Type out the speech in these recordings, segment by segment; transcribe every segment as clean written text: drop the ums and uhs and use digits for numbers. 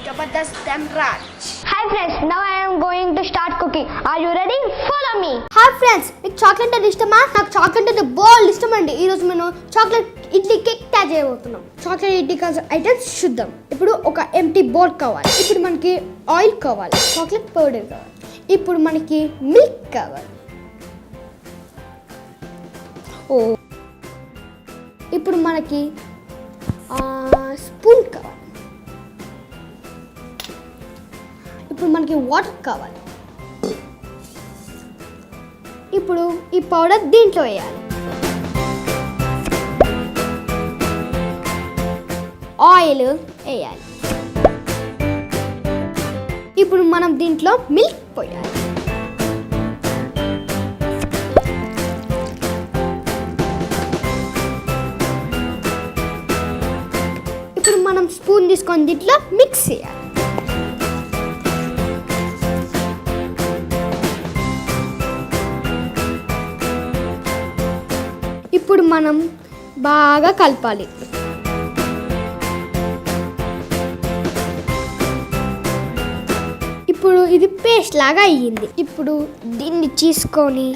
Jabardasth Dhanraj. Hi friends, now I am going to start cooking. Are you ready? Follow me. Hi friends, మీకు chocolate అంటే ఇష్టమా? నాకు chocolate అంటే బోల్డ్ ఇష్టం అండి. ఈ రోజు మనం చాక్లెట్ ఇడ్లీ కేక్ తయారు చేయబోతున్నాం. చాక్లెట్ ఇడ్లీ కావాల్సిన ఐటమ్స్ చూద్దాం. ఇప్పుడు ఒక ఎంటీ బౌల్ కావాలి. ఇప్పుడు మనకి ఆయిల్ కావాలి. చాక్లెట్ పౌడర్ కావాలి. ఇప్పుడు మనకి మిల్క్ కావాలి. ఇప్పుడు మనకి స్పూన్ కావాలి. ఇప్పుడు మనకి వాటర్ కావాలి. ఇప్పుడు ఈ పౌడర్ దీంట్లో వేయాలి. ఆయిల్ వేయాలి. ఇప్పుడు మనం దీంట్లో మిల్క్ పోయాలి. ఇప్పుడు మనం స్పూన్ తీసుకొని దీంట్లో మిక్స్ చేయాలి. ఇప్పుడు మనం బాగా కలపాలి. ఇప్పుడు ఇది పేస్ట్ లాగా అయ్యింది. ఇప్పుడు దీన్ని తీసుకొని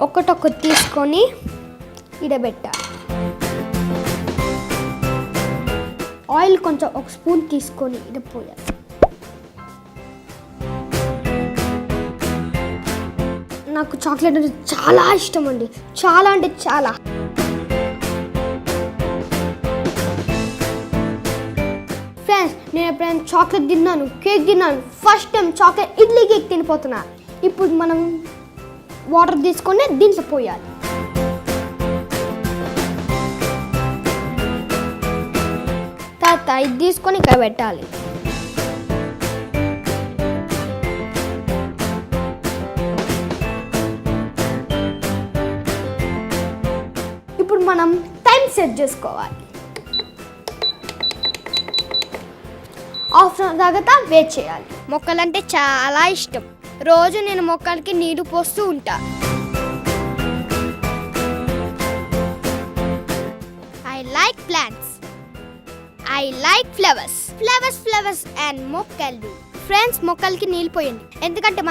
ఒకటొకటి తీసుకొని ఇడబెట్టాలి. ఆయిల్ కొంచెం ఒక స్పూన్ తీసుకొని ఇడపోయాలి. నాకు చాక్లెట్ అంటే చాలా ఇష్టం అండి, చాలా అంటే చాలా. ఫ్రెండ్స్, నేను ఎప్పుడైనా చాక్లెట్ తిన్నాను, కేక్ తిన్నాను, first time chocolate idli cake తినిపోతున్నా. ఇప్పుడు మనం వాటర్ తీసుకొని దీంట్లో పోయాలి. తర్వాత ఇది తీసుకొని ఇక్కడ పెట్టాలి. ఇప్పుడు మనం టైం సెట్ చేసుకోవాలి. హాఫ్ అన్ అవర్ దాకా వెయిట్ చేయాలి. మొక్కలంటే చాలా ఇష్టం. రోజు నేను మొక్కలకి నీళ్లు పోస్తూ ఉంటా. I like plants. I like flowers. Flowers and మొక్కలు. ఫ్రెండ్స్, మొక్కలకి నీళ్ళు పోయండి. ఎందుకంటే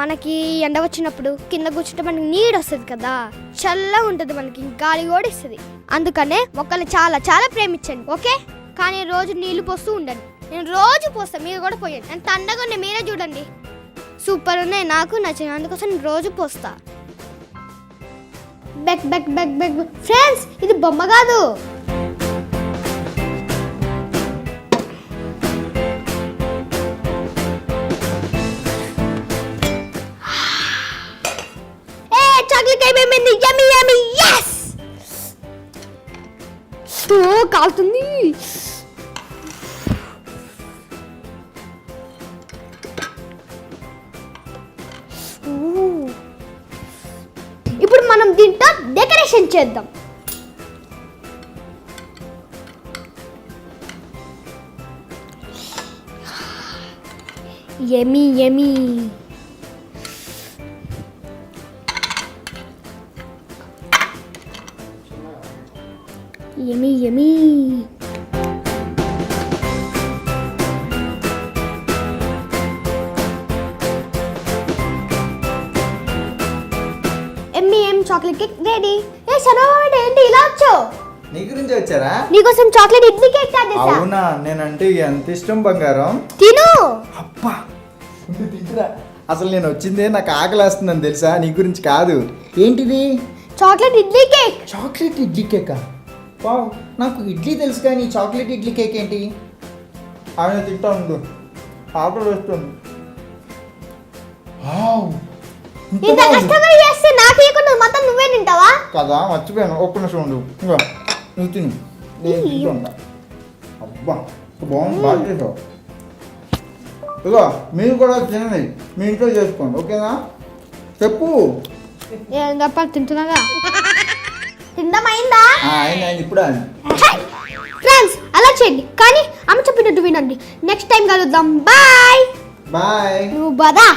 మనకి ఎండ వచ్చినప్పుడు కింద కూర్చుంటే మనకి నీడు వస్తుంది కదా, చల్లగా ఉంటుంది, మనకి గాలి కూడా ఇస్తుంది. అందుకనే మొక్కలు చాలా చాలా ప్రేమించండి, ఓకే? కానీ రోజు నీళ్లు పోస్తూ ఉండండి. నేను రోజు పోస్తాను, మీరు కూడా పోయండి. నేను తండగా ఉన్నాయి, మీరే చూడండి, సూపర్ ఉన్నాయి, నాకు నచ్చింది, అందుకోసం నేను రోజు పోస్తా. Bake bake bake bake. Friends, ఇది బొమ్మ కాదు. కాలుతుంది. ఇప్పుడు మనం దీంట్లో డెకరేషన్ చేద్దాం. Yummy yummy. Yummy, yummy. M&M chocolate cake ready. ఏ శర్మ, ఏంటి ఇలా వచ్చావు? నీ గురించి వచ్చారా? నీకోసం చాక్లెట్ ఇడ్లీ కేక్ తయారు చేశా. అవునా? నేనంటే ఎంత ఇష్టం బంగారం. తిను. అబ్బా, తింటురా. అసలు నేను వచ్చిందే నాకు ఆకలేస్తుందని తెలుసా, నీ గురించి కాదు. ఏంటిది? Chocolate idli cake. Chocolate idli కేకా? వావ్, నాకు ఇడ్లీ తెలుసు కానీ చాక్లెట్ ఇడ్లీ కేక్ ఏంటి? ఆయన తింటా ఉండు, ఆకలి వేస్తుంది. ఇంత కష్టపడి చేస్తే నాకు ఇవ్వకుండా మొత్తం నువ్వే తింటావా? కదా, మర్చిపోయాను. ఒక్క నిమిషం ఉండు. ఇంకా నువ్వు తిను, నేను తింటా. అబ్బా, బాగుంది, బాగా చేసావు. ఇగో మీరు కూడా తినండి, మీ ఇంట్లో చేసుకోండి, ఓకేనా? చెప్పు. ఏం తప్ప తింటున్నాగా. తిందమైందా? అయింది, ఇప్పుడు అయింది. ఫ్రెండ్స్, అలా చేయండి, కానీ అమ్మ చెప్పినట్టు వినండి. నెక్స్ట్ టైం కలుద్దాం. Bye bye. నువ్వు బాదా.